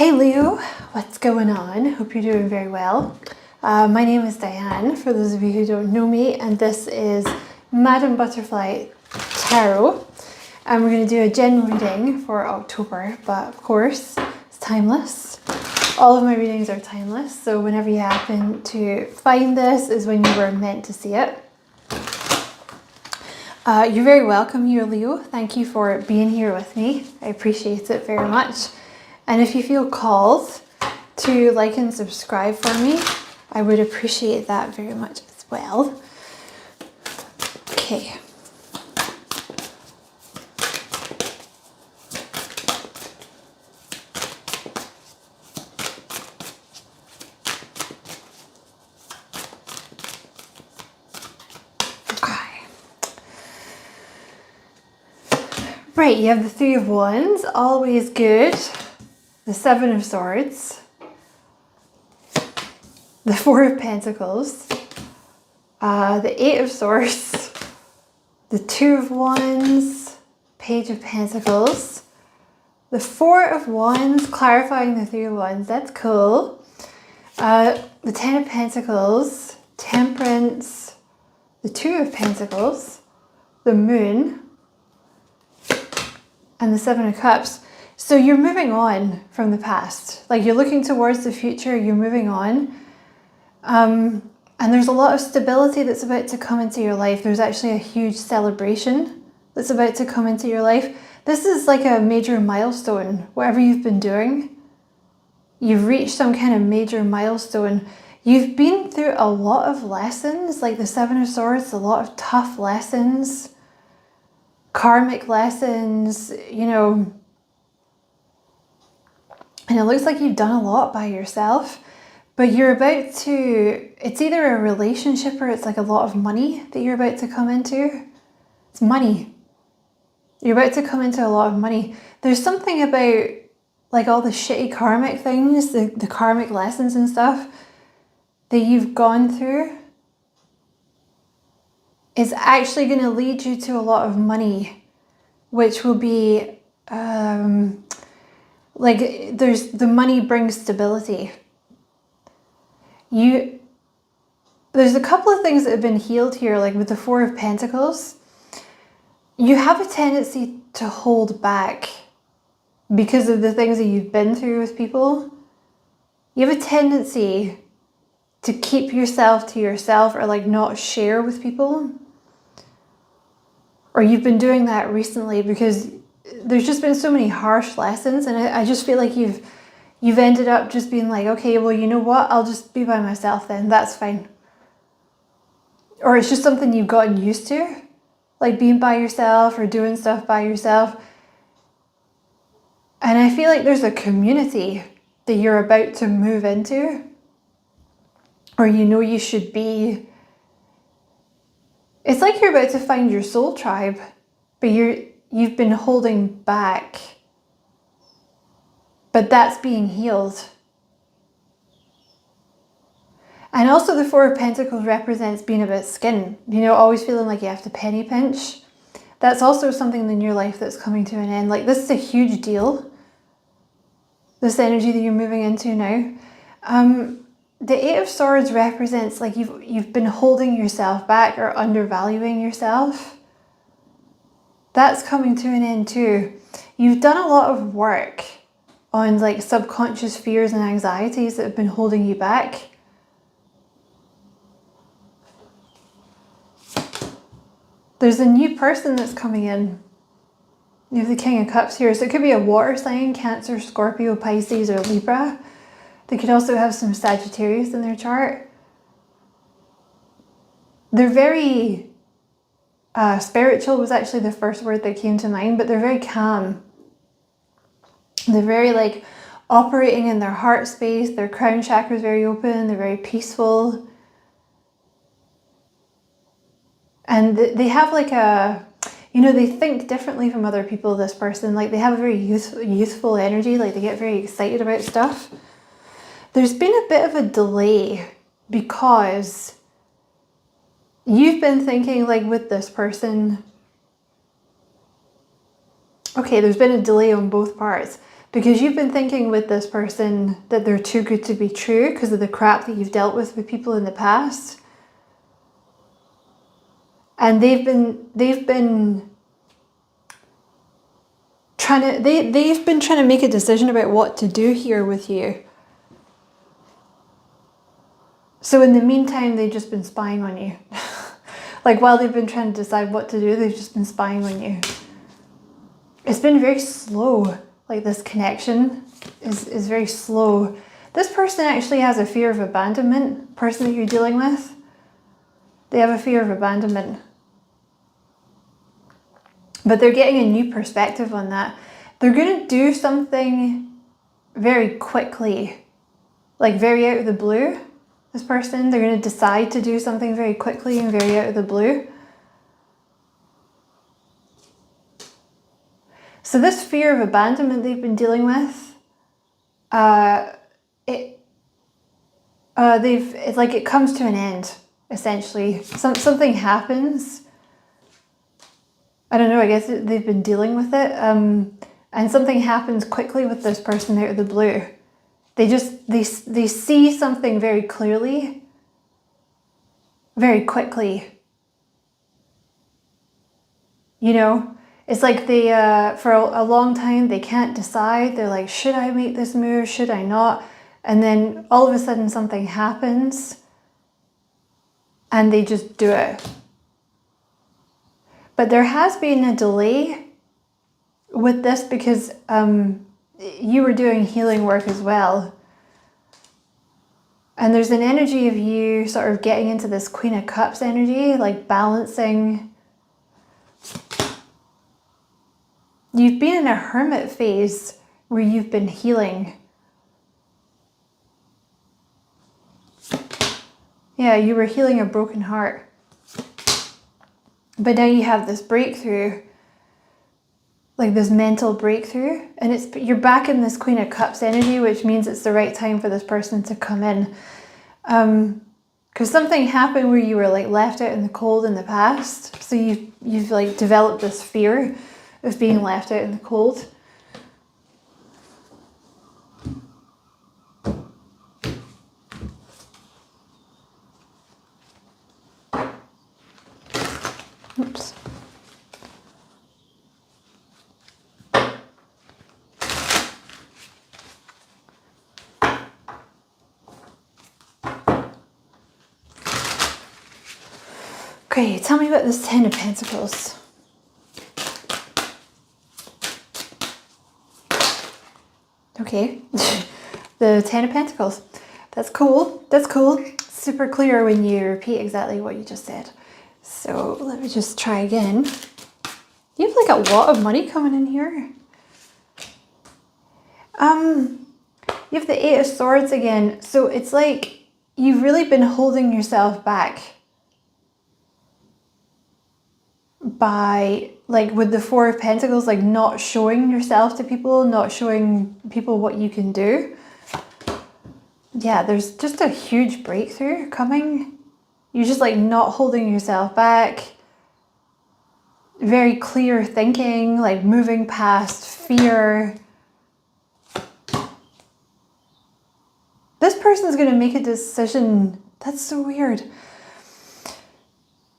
Hey Leo, what's going on? Hope you're doing very well. My name is Diane, for those of you who don't know me, and this is Madam Butterfly Tarot. And we're going to do a general reading for October, but of course, it's timeless. All of my readings are timeless, so whenever you happen to find this is when you were meant to see it. You're very welcome here, Leo. Thank you for being here with me. I appreciate it very much. And if you feel called to like and subscribe for me, I would appreciate that very much as well. Okay. Right, you have the Three of Wands, always good. The Seven of Swords, the Four of Pentacles, the Eight of Swords, the Two of Wands, Page of Pentacles, the Four of Wands, clarifying the Three of Wands, that's cool. The Ten of Pentacles, Temperance, the Two of Pentacles, the Moon, and the Seven of Cups. So you're moving on from the past, like you're looking towards the future, you're moving on. And there's a lot of stability that's about to come into your life. There's actually a huge celebration that's about to come into your life. This is like a major milestone. Whatever you've been doing, you've reached some kind of major milestone. You've been through a lot of lessons, like the Seven of Swords, a lot of tough lessons, karmic lessons, you know. And it looks like you've done a lot by yourself, but you're about to, it's either a relationship or it's like a lot of money that you're about to come into. It's money. You're about to come into a lot of money. There's something about like all the shitty karmic things, the karmic lessons and stuff that you've gone through is actually going to lead you to a lot of money, which will be, like the money brings stability. There's a couple of things that have been healed here, like with the Four of Pentacles. You have a tendency to hold back because of the things that you've been through with people. You have a tendency to keep yourself to yourself or like not share with people. Or you've been doing that recently because there's just been so many harsh lessons, and I just feel like you've ended up just being like, okay, well, you know what? I'll just be by myself then. That's fine. Or it's just something you've gotten used to, like being by yourself or doing stuff by yourself. And I feel like there's a community that you're about to move into, or you know you should be. It's like you're about to find your soul tribe, but you've been holding back. But that's being healed. And also the Four of Pentacles represents being a bit skin. You know, always feeling like you have to penny pinch. That's also something in your life that's coming to an end. Like this is a huge deal. This energy that you're moving into now. The Eight of Swords represents like you've been holding yourself back or undervaluing yourself. That's coming to an end too. You've done a lot of work on like subconscious fears and anxieties that have been holding you back. There's a new person that's coming in. You have the King of Cups here. So it could be a water sign, Cancer, Scorpio, Pisces, or Libra. They could also have some Sagittarius in their chart. They're very spiritual was actually the first word that came to mind, but they're very calm. They're very like operating in their heart space. Their crown chakra is very open. They're very peaceful. And they have like a, you know, they think differently from other people, this person. Like they have a very youthful energy. Like they get very excited about stuff. There's been a bit of a delay because you've been thinking like with this person, okay, there's been a delay on both parts. Because you've been thinking with this person that they're too good to be true because of the crap that you've dealt with people in the past. And they've been trying to make a decision about what to do here with you. So in the meantime, they've just been spying on you. Like while they've been trying to decide what to do, they've just been spying on you. It's been very slow. Like this connection is very slow. This person actually has a fear of abandonment, person that you're dealing with. They have a fear of abandonment. But they're getting a new perspective on that. They're going to do something very quickly, like very out of the blue. This person, they're going to decide to do something very quickly and very out of the blue. So this fear of abandonment they've been dealing with, it's like it comes to an end, essentially. Something happens. I don't know, I guess they've been dealing with it. And something happens quickly with this person out of the blue. They see something very clearly, very quickly. You know, it's like they, for a long time, they can't decide. They're like, should I make this move? Should I not? And then all of a sudden something happens and they just do it. But there has been a delay with this because you were doing healing work as well. And there's an energy of you sort of getting into this Queen of Cups energy, like balancing. You've been in a hermit phase where you've been healing. Yeah, you were healing a broken heart. But now you have this breakthrough, like this mental breakthrough, and you're back in this Queen of Cups energy, which means it's the right time for this person to come in. Because something happened where you were like left out in the cold in the past. So you've like developed this fear of being left out in the cold. Oops. Okay, tell me about this Ten of Pentacles. Okay, the Ten of Pentacles. That's cool. That's cool. Super clear when you repeat exactly what you just said. So let me just try again. You have like a lot of money coming in here. You have the Eight of Swords again. So it's like you've really been holding yourself back by, like with the Four of Pentacles, like not showing yourself to people, not showing people what you can do. Yeah, there's just a huge breakthrough coming. You're just like not holding yourself back. Very clear thinking, like moving past fear. This person's going to make a decision. That's so weird.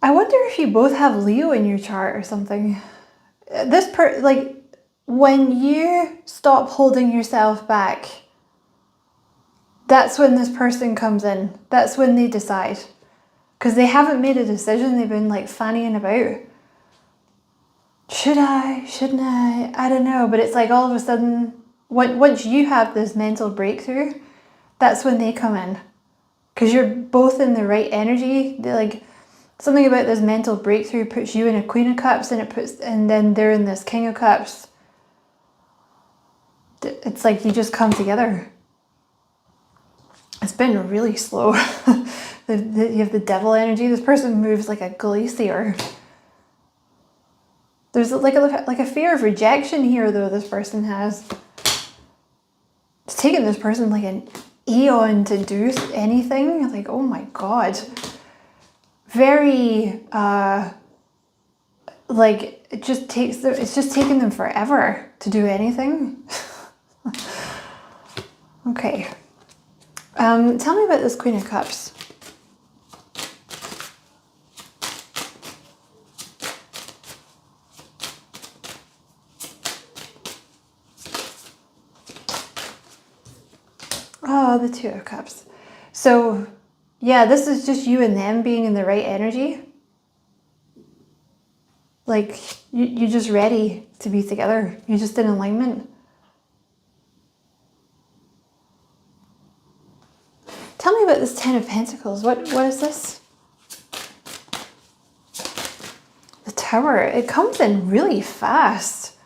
I wonder if you both have Leo in your chart or something. Like when you stop holding yourself back, that's when this person comes in. That's when they decide. Because they haven't made a decision. They've been like fannying about. Should I? Shouldn't I? I don't know. But it's like all of a sudden, once you have this mental breakthrough, that's when they come in. Because you're both in the right energy. They're like, something about this mental breakthrough puts you in a Queen of Cups and then they're in this King of Cups. It's like you just come together. It's been really slow. You have the Devil energy. This person moves like a glacier. There's like a fear of rejection here, though, this person has. It's taken this person like an eon to do anything. Like, oh my God. Very, like, it's just taken them forever to do anything. Okay. Tell me about this Queen of Cups. Oh, the Two of Cups. So, yeah, this is just you and them being in the right energy. Like, you're just ready to be together. You're just in alignment. Tell me about this Ten of Pentacles. What is this? The Tower. It comes in really fast.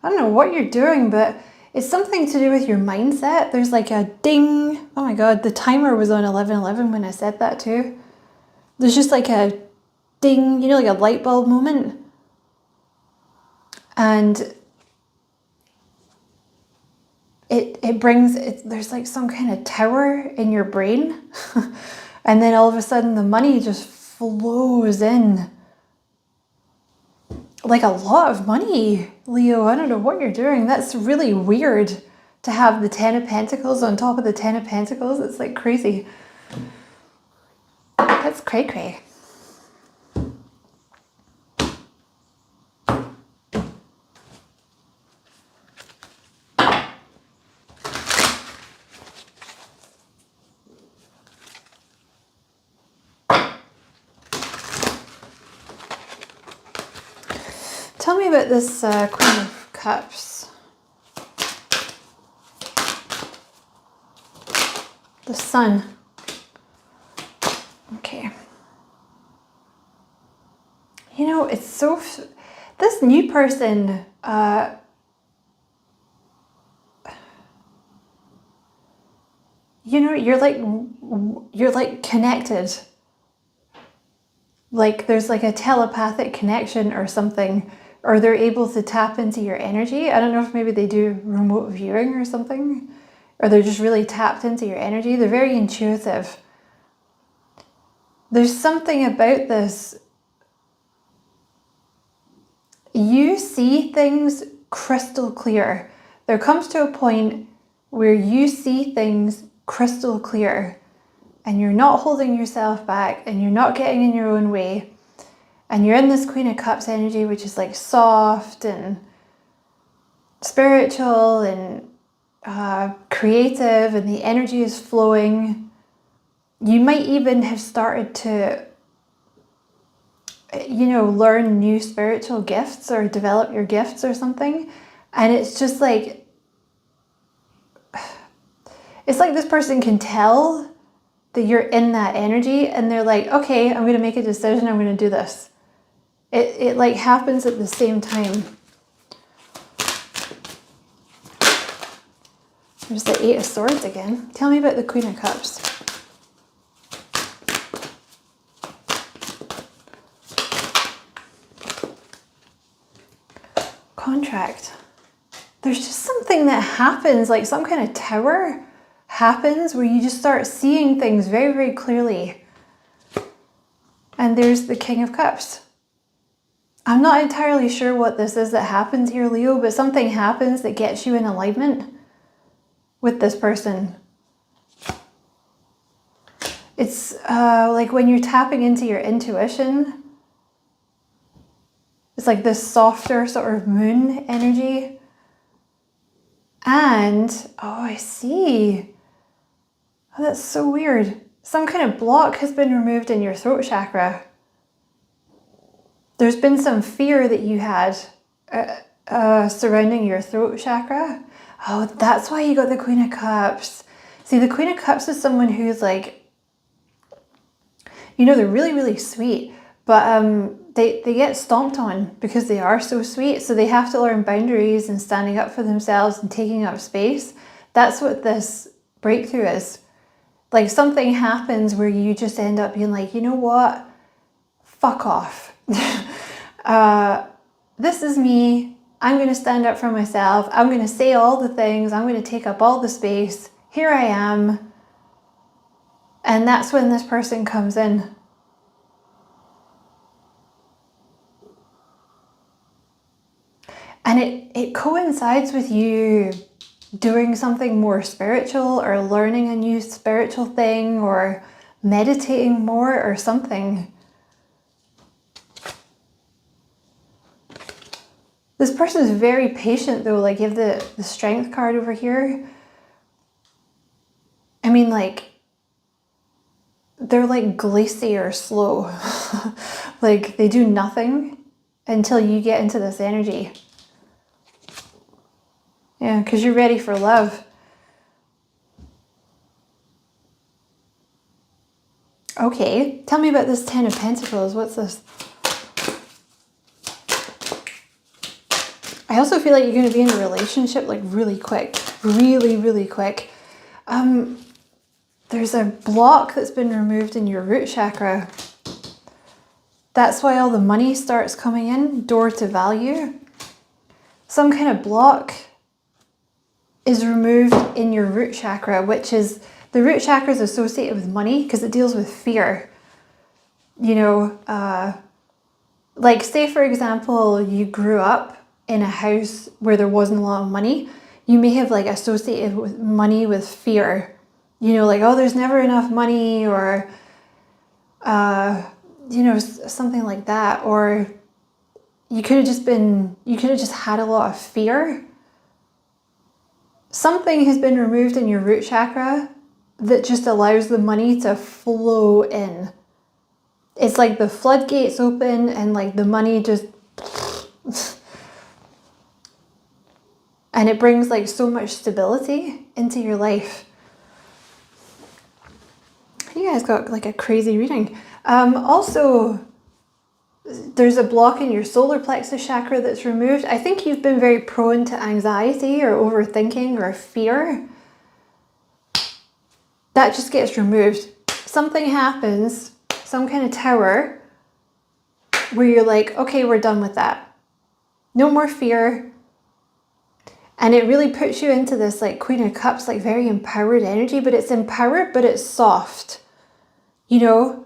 I don't know what you're doing, but it's something to do with your mindset. There's like a ding. Oh my God, the timer was on 11:11 when I said that too. There's just like a ding, you know, like a light bulb moment. And it brings, there's like some kind of tower in your brain. And then all of a sudden the money just flows in. Like a lot of money, Leo. I don't know what you're doing. That's really weird to have the Ten of Pentacles on top of the Ten of Pentacles. It's like crazy. That's cray-cray. Tell me about this Queen of Cups. The Sun. Okay. You know, it's so... This new person... you know, you're like connected. Like there's like a telepathic connection or something. Or they're able to tap into your energy. I don't know if maybe they do remote viewing or something. Or they're just really tapped into your energy. They're very intuitive. There's something about this. You see things crystal clear. There comes to a point where you see things crystal clear. And you're not holding yourself back. And you're not getting in your own way. And you're in this Queen of Cups energy, which is like soft and spiritual and creative, and the energy is flowing. You might even have started to, you know, learn new spiritual gifts or develop your gifts or something. And it's just like, it's like this person can tell that you're in that energy and they're like, okay, I'm going to make a decision. I'm going to do this. It like happens at the same time. There's the Eight of Swords again. Tell me about the Queen of Cups. Contract. There's just something that happens, like some kind of tower happens where you just start seeing things very, very clearly. And there's the King of Cups. I'm not entirely sure what this is that happens here, Leo, but something happens that gets you in alignment with this person. It's like when you're tapping into your intuition, it's like this softer sort of moon energy. And, oh, I see. Oh, that's so weird. Some kind of block has been removed in your throat chakra. There's been some fear that you had surrounding your throat chakra. Oh, that's why you got the Queen of Cups. See, the Queen of Cups is someone who's like, you know, they're really, really sweet, but they get stomped on because they are so sweet. So they have to learn boundaries and standing up for themselves and taking up space. That's what this breakthrough is. Like something happens where you just end up being like, you know what? Fuck off. This is me. I'm going to stand up for myself. I'm going to say all the things. I'm going to take up all the space. Here I am. And that's when this person comes in. And it coincides with you doing something more spiritual or learning a new spiritual thing or meditating more or something. This person is very patient though, like you have the strength card over here. I mean, like, they're like glacier slow. Like they do nothing until you get into this energy. Yeah, because you're ready for love. Okay, tell me about this Ten of Pentacles. What's this? I also feel like you're going to be in a relationship like really quick. Really, really quick. There's a block that's been removed in your root chakra. That's why all the money starts coming in, door to value. Some kind of block is removed in your root chakra, which is, the root chakra is associated with money because it deals with fear. You know, like say for example, you grew up in a house where there wasn't a lot of money. You may have like associated with money with fear. You know, like, oh, there's never enough money, or, you know, something like that. Or you could have just had a lot of fear. Something has been removed in your root chakra that just allows the money to flow in. It's like the floodgates open and like the money just... and it brings like so much stability into your life. You guys got like a crazy reading. Also, there's a block in your solar plexus chakra that's removed. I think you've been very prone to anxiety or overthinking or fear. That just gets removed. Something happens, some kind of tower, where you're like, okay, we're done with that. No more fear. And it really puts you into this like Queen of Cups, like very empowered energy, but it's empowered, but it's soft, you know?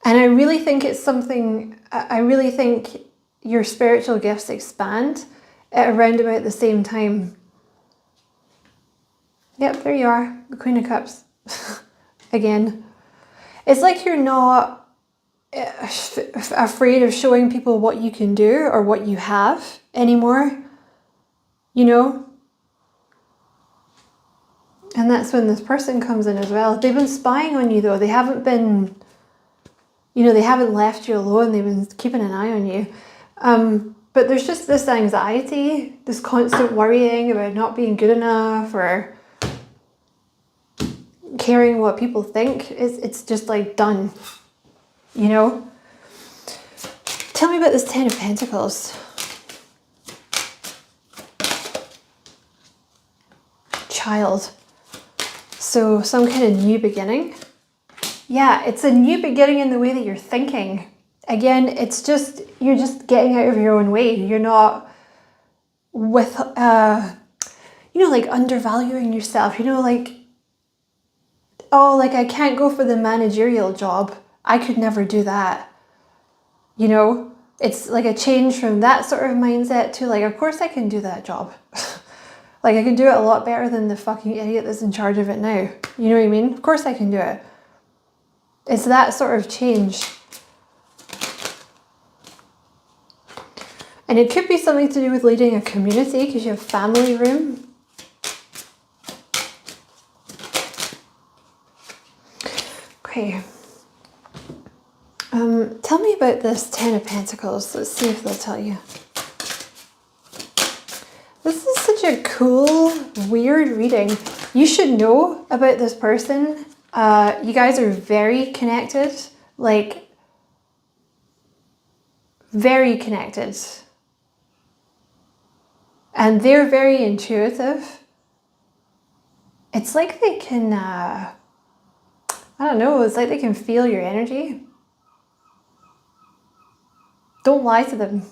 And I really think it's something, I really think your spiritual gifts expand at around about the same time. Yep, there you are, the Queen of Cups. Again. It's like you're not afraid of showing people what you can do or what you have anymore, you know? And that's when this person comes in as well. They've been spying on you though. They haven't been, you know, they haven't left you alone. They've been keeping an eye on you. But there's just this anxiety, this constant worrying about not being good enough or caring what people think. It's just like done, you know? Tell me about this Ten of Pentacles. Child. So some kind of new beginning. Yeah, it's a new beginning in the way that you're thinking. Again, it's just, you're just getting out of your own way. You're not with, you know, like undervaluing yourself. You know, like, oh, like I can't go for the managerial job. I could never do that. You know, it's like a change from that sort of mindset to like, of course I can do that job. Like I can do it a lot better than the fucking idiot that's in charge of it now. You know what I mean? Of course I can do it. It's that sort of change. And it could be something to do with leading a community because you have family room. Okay. Tell me about this Ten of Pentacles. Let's see if they'll tell you. This is such a cool, weird reading. You should know about this person. You guys are very connected, like very connected. And they're very intuitive. It's like they can, I don't know, it's like they can feel your energy. Don't lie to them.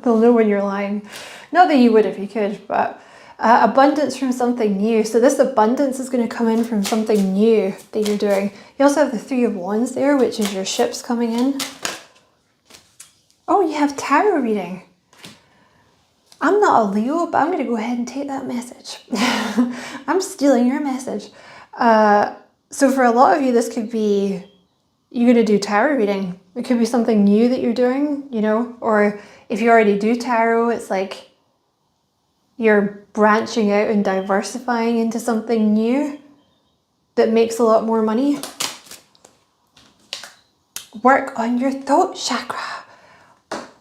They'll know when you're lying. Not that you would if you could, but abundance from something new. So this abundance is going to come in from something new that you're doing. You also have the Three of Wands there, which is your ships coming in. Oh, you have tarot reading. I'm not a Leo, but I'm going to go ahead and take that message. I'm stealing your message. So for a lot of you, this could be, you're going to do tarot reading. It could be something new that you're doing, you know, or if you already do tarot, it's like you're branching out and diversifying into something new that makes a lot more money. Work on your throat chakra.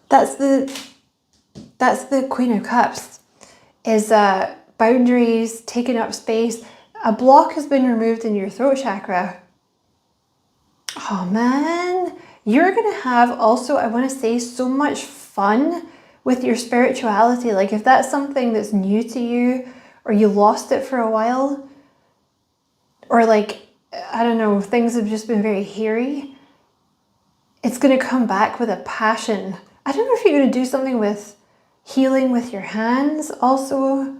That's the Queen of Cups. Is boundaries, taking up space. A block has been removed in your throat chakra. Oh man, you're gonna have also, I want to say, so much fun with your spirituality. Like if that's something that's new to you, or you lost it for a while, or like, I don't know, things have just been very hairy, it's going to come back with a passion. I don't know if you're going to do something with healing with your hands also.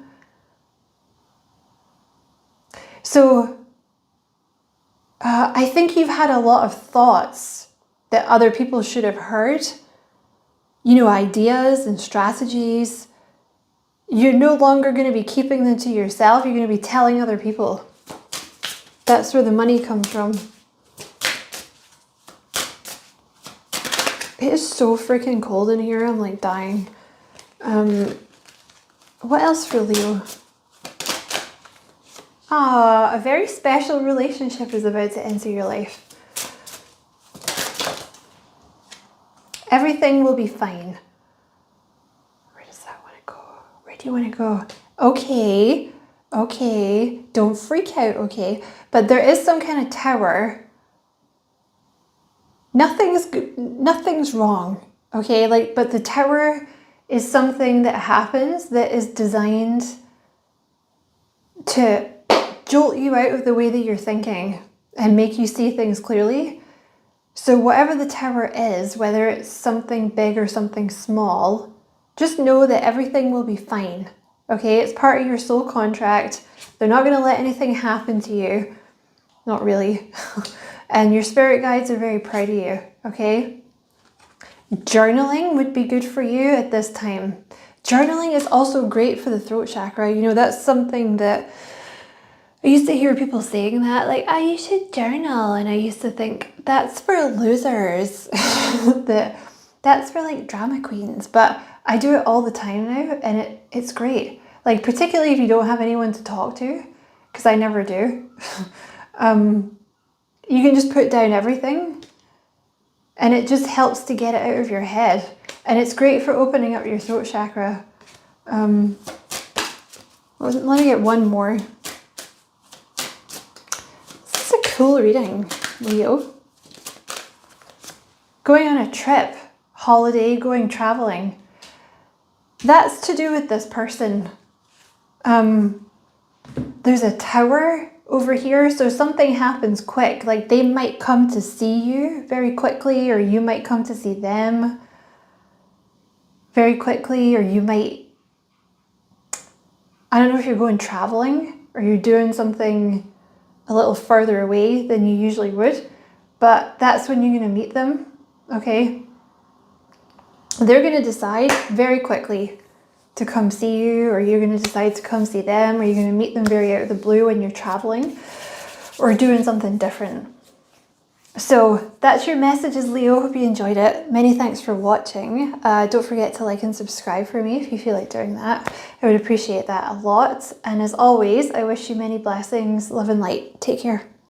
So I think you've had a lot of thoughts that other people should have heard, you know, ideas and strategies. You're no longer going to be keeping them to yourself. You're going to be telling other people. That's where the money comes from. It is so freaking cold in here. I'm like dying. What else for Leo? Ah, a very special relationship is about to enter your life. Everything will be fine. Where does that want to go? Where do you want to go? Okay, okay. Don't freak out, okay? But there is some kind of tower. Nothing's wrong, okay? Like, but the tower is something that happens that is designed to jolt you out of the way that you're thinking and make you see things clearly. So whatever the tower is, whether it's something big or something small, just know that everything will be fine, okay? It's part of your soul contract. They're not going to let anything happen to you. Not really. And your spirit guides are very proud of you, okay? Journaling would be good for you at this time. Journaling is also great for the throat chakra. You know, that's something that I used to hear people saying that, like, oh, you should journal. And I used to think, that's for losers. That's for like drama queens. But I do it all the time now, and it's great. Like, particularly if you don't have anyone to talk to, because I never do. You can just put down everything, and it just helps to get it out of your head. And it's great for opening up your throat chakra. Let me get one more. This is a cool reading, Leo. Going on a trip, holiday, going traveling. That's to do with this person. There's a tower over here, so something happens quick. Like they might come to see you very quickly, or you might come to see them very quickly, or you might, I don't know if you're going traveling or you're doing something a little further away than you usually would, but that's when you're going to meet them, okay? They're going to decide very quickly to come see you, or you're going to decide to come see them, or you're going to meet them very out of the blue when you're traveling or doing something different. So that's your messages, Leo. Hope you enjoyed it. Many thanks for watching. Don't forget to like and subscribe for me if you feel like doing that. I would appreciate that a lot. And as always, I wish you many blessings, love and light. Take care.